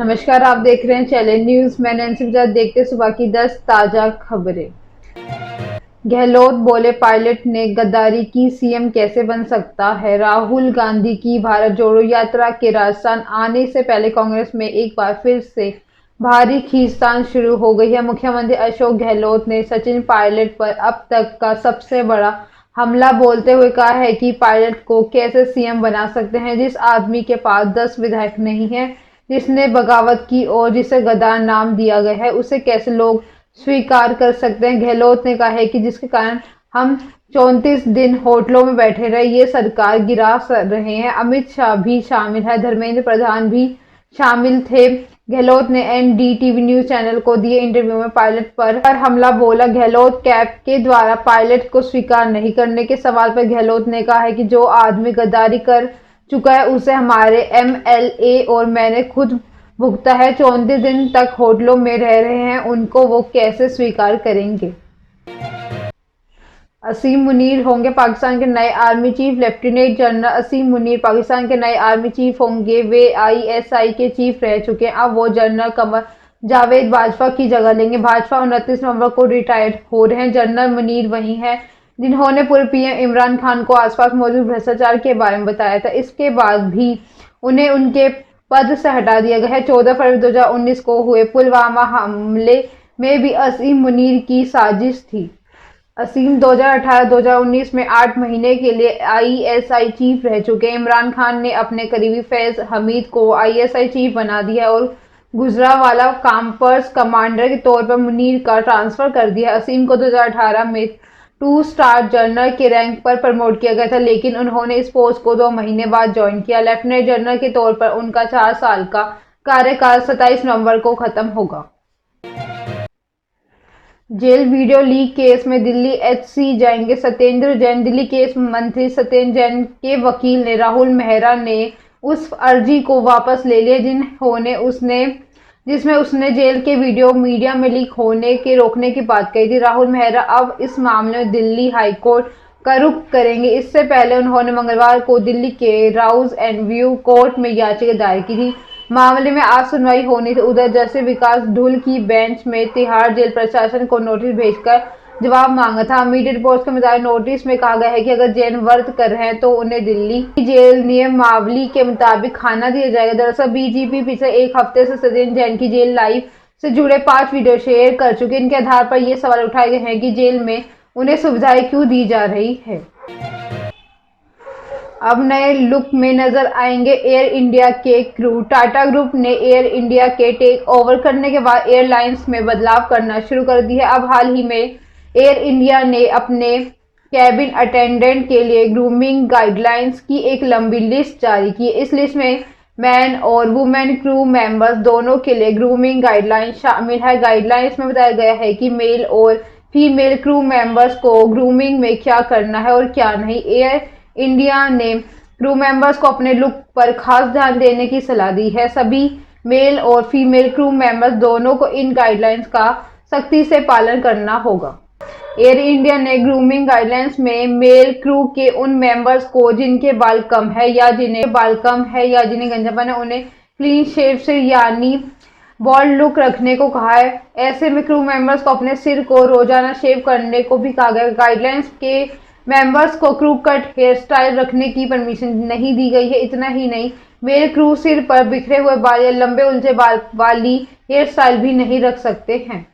नमस्कार, आप देख रहे हैं चैलेंज न्यूज। मैं नैन्सी प्रसाद। देखते सुबह की 10 ताजा खबरें। गहलोत बोले, पायलट ने गद्दारी की, सीएम कैसे बन सकता है। राहुल गांधी की भारत जोड़ो यात्रा के राजस्थान आने से पहले कांग्रेस में एक बार फिर से भारी खींचतान शुरू हो गई है। मुख्यमंत्री अशोक गहलोत ने सचिन पायलट पर अब तक का सबसे बड़ा हमला बोलते हुए कहा है कि पायलट को कैसे सीएम बना सकते हैं। जिस आदमी के पास 10 विधायक नहीं है, जिसने बगावत की और जिसे गद्दार नाम दिया गया है, उसे कैसे लोग स्वीकार कर सकते हैं। गहलोत ने कहा है कि जिसके कारण हम 34 दिन होटलों में बैठे रहे, ये सरकार गिरा रहे हैं। अमित शाह भी शामिल है, धर्मेंद्र प्रधान भी शामिल थे। गहलोत ने एनडीटीवी न्यूज चैनल को दिए इंटरव्यू में पायलट पर हमला बोला। गहलोत कैब के द्वारा पायलट को स्वीकार नहीं करने के सवाल पर गहलोत ने कहा है कि जो आदमी गद्दारी कर चुका है उसे हमारे एमएलए और मैंने खुद भुगता है। 34 दिन तक होटलों में रह रहे हैं, उनको वो कैसे स्वीकार करेंगे। असीम मुनीर होंगे पाकिस्तान के नए आर्मी चीफ। लेफ्टिनेंट जनरल असीम मुनीर पाकिस्तान के नए आर्मी चीफ होंगे। वे आईएसआई के चीफ रह चुके हैं। अब वो जनरल कमर जावेद बाजवा की जगह लेंगे। भाजपा 29 नवंबर को रिटायर्ड हो रहे हैं। जनरल मुनीर वही हैं जिन्होंने पूर्व पीएम इमरान खान को आसपास मौजूद भ्रष्टाचार के बारे में बताया था। इसके बाद भी उन्हें उनके पद से हटा दिया गया है। 14 फरवरी 2019 को हुए पुलवामा हमले में भी असीम मुनीर की साजिश थी। असीम 2018-2019 में 8 महीने के लिए आईएसआई चीफ रह चुके हैं। इमरान खान ने अपने करीबी फैज हमीद को आईएसआई चीफ बना दिया और गुजरावाला कैंपर्स कमांडर के तौर पर मुनीर का ट्रांसफर कर दिया। असीम को 2018 में 2 स्टार जनरल के रैंक पर प्रमोट किया गया था, लेकिन उन्होंने इस पोस्ट को 2 महीने बाद ज्वाइन किया। लेफ्टिनेंट जनरल के तौर पर उनका 4 साल का कार्यकाल 27 नवंबर को खत्म होगा। जेल वीडियो लीक केस में दिल्ली एचसी जाएंगे सत्येंद्र जैन। दिल्ली केस मंत्री सत्येंद्र जैन के वकील ने राहुल मेहरा ने उस अर्जी को वापस ले लिया जिसमें उसने जेल के वीडियो मीडिया में लीक होने के रोकने की बात कही थी। राहुल मेहरा अब इस मामले में दिल्ली हाईकोर्ट का रुख करेंगे। इससे पहले उन्होंने मंगलवार को दिल्ली के राउज एंड व्यू कोर्ट में याचिका दायर की थी। मामले में आज सुनवाई होनी थी। उधर जस्टिस विकास ढुल की बेंच में तिहाड़ जेल प्रशासन को नोटिस भेजकर जवाब मांगा था। मीडिया रिपोर्ट्स के मुताबिक नोटिस में कहा गया है कि अगर जैन व्रत कर रहे हैं तो उन्हें दिल्ली जेल नियमावली के मुताबिक खाना दिया जाएगा। दरअसल बीजीपी पिछले एक हफ्ते से सत्येंद्र जैन की जेल लाइफ से जुड़े 5 वीडियो शेयर कर चुके। इनके आधार पर ये सवाल उठाए गए हैं कि जेल में उन्हें सुविधाएं क्यों दी जा रही है। अब नए लुक में नजर आएंगे एयर इंडिया के क्रू। टाटा ग्रुप ने एयर इंडिया के टेक ओवर करने के बाद एयरलाइंस में बदलाव करना शुरू कर दिया है। अब हाल ही में एयर इंडिया ने अपने कैबिन अटेंडेंट के लिए ग्रूमिंग गाइडलाइंस की एक लंबी लिस्ट जारी की। इस लिस्ट में मैन और वुमेन क्रू मेंबर्स दोनों के लिए ग्रूमिंग गाइडलाइंस शामिल है। गाइडलाइंस में बताया गया है कि मेल और फीमेल क्रू मेंबर्स को ग्रूमिंग में क्या करना है और क्या नहीं। एयर इंडिया ने क्रू मेंबर्स को अपने लुक पर खास ध्यान देने की सलाह दी है। सभी मेल और फीमेल क्रू मेंबर्स दोनों को इन गाइडलाइंस का सख्ती से पालन करना होगा। एयर इंडिया ने ग्रूमिंग गाइडलाइंस में मेल क्रू के उन मेंबर्स को जिनके बाल कम है या जिन्हें गंजापन है, उन्हें क्लीन शेव से यानी बॉल्ड लुक रखने को कहा है। ऐसे में क्रू मेंबर्स को अपने सिर को रोजाना शेव करने को भी कहा गया। गाइडलाइंस के मेंबर्स को क्रू कट हेयर स्टाइल रखने की परमिशन नहीं दी गई है। इतना ही नहीं, मेल क्रू सिर पर बिखरे हुए बाल या लंबे उलझे बाल वाली हेयर स्टाइल भी नहीं रख सकते हैं।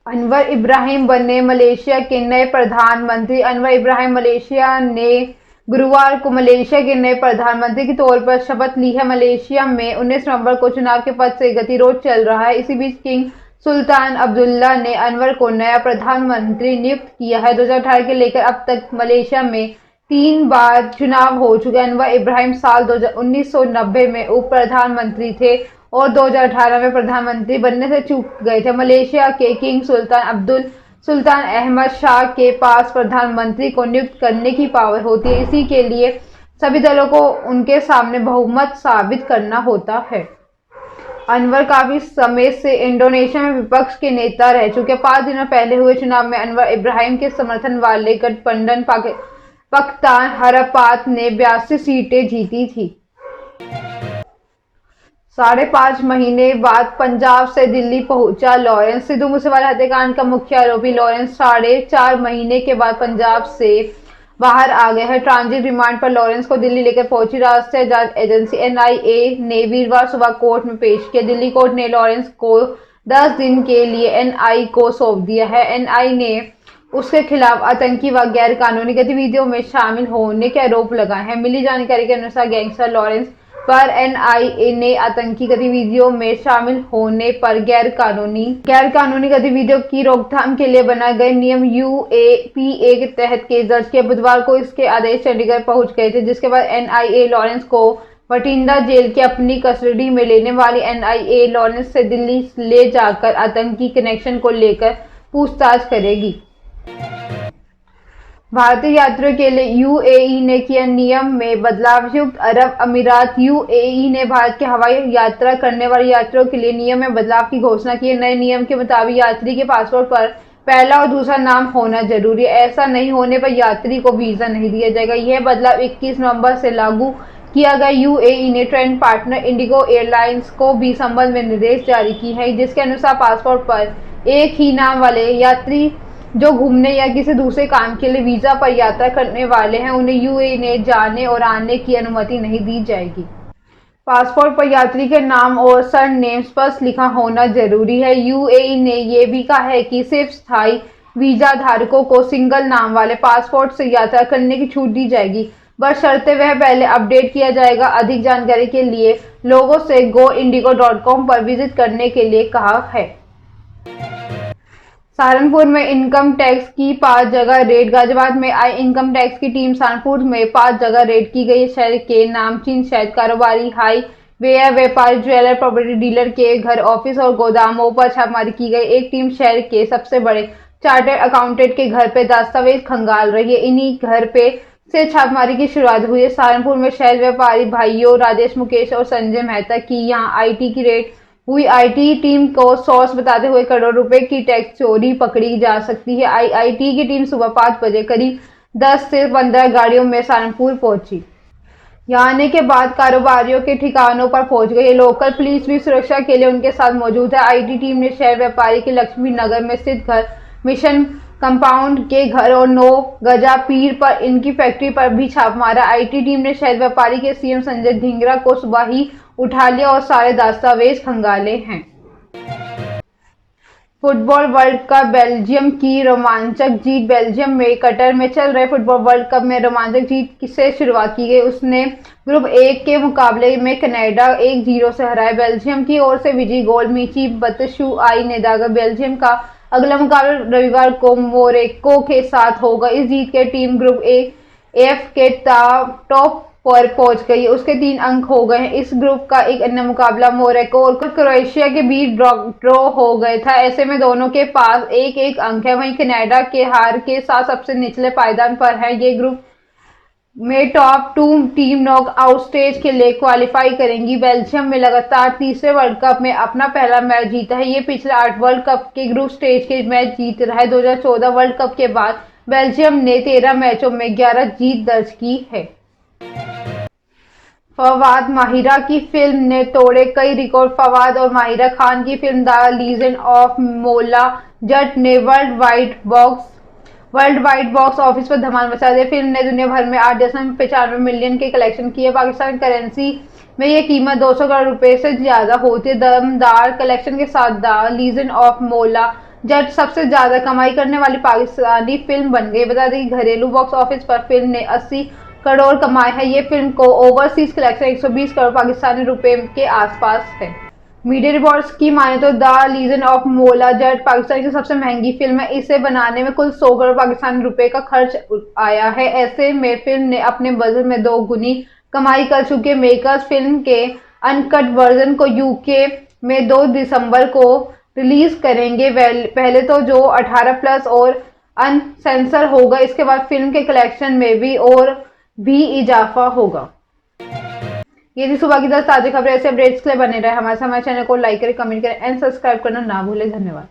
अनवर इब्राहिम बने मलेशिया के नए प्रधानमंत्री। अनवर इब्राहिम मलेशिया ने गुरुवार को मलेशिया के नए प्रधानमंत्री के तौर पर शपथ ली है। मलेशिया में 19 नवंबर को चुनाव के पद से गतिरोध चल रहा है। इसी बीच किंग सुल्तान अब्दुल्ला ने अनवर को नया प्रधानमंत्री नियुक्त किया है। 2018 के लेकर अब तक मलेशिया में 3 बार चुनाव हो चुके। अनवर इब्राहिम साल 1990 में उप प्रधानमंत्री थे और 2018 में प्रधानमंत्री बनने से चूक गए थे। मलेशिया के किंग सुल्तान अहमद शाह के पास प्रधानमंत्री को नियुक्त करने की पावर होती है। इसी के लिए सभी दलों को उनके सामने बहुमत साबित करना होता है। अनवर काफी समय से इंडोनेशिया में विपक्ष के नेता रह चुके। 5 दिनों पहले हुए चुनाव में अनवर इब्राहिम के समर्थन वाले गठबंधन पख्तान हरापात ने 82 सीटें जीती थी। 5.5 महीने बाद पंजाब से दिल्ली पहुंचा लॉरेंस। सिद्धू मूसेवाला हत्याकांड का मुख्य आरोपी लॉरेंस 4.5 महीने के बाद पंजाब से बाहर आ गया है। ट्रांजिट रिमांड पर लॉरेंस को दिल्ली लेकर पहुंची राष्ट्रीय जांच एजेंसी एनआईए ने वीरवार सुबह कोर्ट में पेश किया। दिल्ली कोर्ट ने लॉरेंस को 10 दिन के लिए एनआई को सौंप दिया है। एनआई ने उसके खिलाफ आतंकी व गैर कानूनी गतिविधियों में शामिल होने के आरोप लगाए हैं। मिली जानकारी के अनुसार गैंगस्टर लॉरेंस पर एनआईए ने आतंकी गतिविधियों में शामिल होने पर गैर कानूनी गतिविधियों की रोकथाम के लिए बनाए गए नियम यूएपीए के तहत केस दर्ज किया। बुधवार को इसके आदेश चंडीगढ़ पहुंच गए थे, जिसके बाद एनआईए लॉरेंस को बठिंडा जेल की अपनी कस्टडी में लेने वाली एनआईए लॉरेंस से दिल्ली ले जाकर आतंकी कनेक्शन को लेकर पूछताछ करेगी। भारतीय यात्रियों के लिए यूएई ने किया नियम में बदलाव। संयुक्त अरब अमीरात यूएई ने भारत के हवाई यात्रा करने वाले यात्रियों के लिए नियम में बदलाव की घोषणा की है। नए नियम के मुताबिक यात्री के पासपोर्ट पर पहला और दूसरा नाम होना जरूरी है। ऐसा नहीं होने पर यात्री को वीजा नहीं दिया जाएगा। यह बदलाव 21 नवंबर से लागू किया गया। यूएई ने ट्रेंड पार्टनर इंडिगो एयरलाइंस को भी संबंध में निर्देश जारी की है, जिसके अनुसार पासपोर्ट पर एक ही नाम वाले यात्री जो घूमने या किसी दूसरे काम के लिए वीजा पर यात्रा करने वाले हैं, उन्हें यूएई ने जाने और आने की अनुमति नहीं दी जाएगी। पासपोर्ट पर यात्री के नाम और सरनेम स्पष्ट लिखा होना जरूरी है। यूएई ने यह भी कहा है कि सिर्फ स्थायी वीजा धारकों को सिंगल नाम वाले पासपोर्ट से यात्रा करने की छूट दी जाएगी, बशर्ते वह पहले अपडेट किया जाएगा। अधिक जानकारी के लिए लोगों से goindigo.com पर विजिट करने के लिए कहा है। सहारनपुर में इनकम टैक्स की 5 जगह रेड। गाजियाबाद में आई इनकम टैक्स की टीम सहारनपुर में 5 जगह रेड की गई। शहर के नामचीन शहद कारोबारी, हाई वेयर व्यापारी, ज्वेलर, प्रॉपर्टी डीलर के घर, ऑफिस और गोदामों पर छापेमारी की गई। एक टीम शहर के सबसे बड़े चार्टर्ड अकाउंटेंट के घर पे दस्तावेज खंगाल रही है। इन्हीं घर पे से छापेमारी की शुरुआत हुई है। सहारनपुर में शहद व्यापारी भाइयों राजेश, मुकेश और संजय मेहता की यहां आईटी की रेड हुई। आईटी टीम को सोर्स बताते हुए करोड़ रुपए की टैक्स चोरी पकड़ी जा सकती है। आईटी की टीम सुबह 5 बजे करीब 10 से 15 गाड़ियों में सहारनपुर पहुंची। यहाँ आने के बाद कारोबारियों के ठिकानों पर पहुंच गई। लोकल पुलिस भी सुरक्षा के लिए उनके साथ मौजूद है। आईटी टीम ने शहर व्यापारी के लक्ष्मी नगर में स्थित घर, मिशन कंपाउंड के घर और 9 गजा पीर पर इनकी फैक्ट्री पर भी छाप मारा। आईटी टीम ने शहर व्यापारी के सीएम संजय धिंगरा को सुबह ही उठा लिया और सारे दस्तावेज खंगाले हैं। फुटबॉल वर्ल्ड कप, बेल्जियम की रोमांचक जीत। बेल्जियम में कतर में चल रहे फुटबॉल वर्ल्ड कप में रोमांचक जीत से शुरुआत की गई। उसने ग्रुप 1 के मुकाबले में कनाडा 1-0 से हराया। बेल्जियम की ओर से विजयी गोल मिची बत्शुआई ने दागा। बेल्जियम का अगला मुकाबला रविवार को मोरक्को के साथ होगा। इस जीत के टीम ग्रुप एफ के टॉप पर पहुंच गई। उसके 3 अंक हो गए हैं। इस ग्रुप का एक अन्य मुकाबला मोरक्को और क्रोएशिया के बीच ड्रॉ हो गया था। ऐसे में दोनों के पास 1-1 अंक है। वहीं कनाडा के हार के साथ सबसे निचले पायदान पर है। ये ग्रुप में टॉप 2 टीम नॉकआउट स्टेज के लिए क्वालिफाई करेंगी। बेल्जियम में लगातार तीसरे वर्ल्ड कप में अपना पहला मैच जीता है। ये पिछले 8 वर्ल्ड कप के ग्रुप स्टेज के मैच जीत रहा है। 2014 वर्ल्ड कप के बाद बेल्जियम ने 13 मैचों में 11 जीत दर्ज की है। फवाद माहिरा की फिल्म ने तोड़े कई रिकॉर्ड। फवाद और माहिरा खान की फिल्म द लीजेंड ऑफ मोला जट ने वर्ल्ड वाइड बॉक्स ऑफिस पर धमाल मचा दिया। फिल्म ने दुनिया भर में 8.95 मिलियन के कलेक्शन किए। पाकिस्तान करेंसी में ये कीमत 200 करोड़ रुपए से ज्यादा होती है। दमदार कलेक्शन के साथ द लीजेंड ऑफ मोला जट सबसे ज्यादा कमाई करने वाली पाकिस्तानी फिल्म बन गई। बता दें कि घरेलू बॉक्स ऑफिस पर फिल्म ने 80 करोड़ कमाए हैं। ये फिल्म को ओवरसीज कलेक्शन 120 करोड़ पाकिस्तानी रुपए के आसपास है। मीडिया रिपोर्ट्स की माने तो द लीजेंड ऑफ मोला जट पाकिस्तान की सबसे महंगी फिल्म है। इसे बनाने में कुल 100 करोड़ पाकिस्तानी रुपए का खर्च आया है। ऐसे में फिल्म ने अपने बजट में 2 गुनी कमाई कर चुके। मेकर्स फिल्म के अनकट वर्जन को यूके में 2 दिसंबर को रिलीज करेंगे। पहले तो जो 18+ और अनसेंसर होगा, इसके बाद फिल्म के कलेक्शन में भी इजाफा होगा। ये थी सुबह की 10 ताज़ा खबरें। ऐसे अपडेट्स के लिए बने रहे हमारे चैनल को लाइक करें, कमेंट करें एंड सब्सक्राइब करना ना भूलें। धन्यवाद।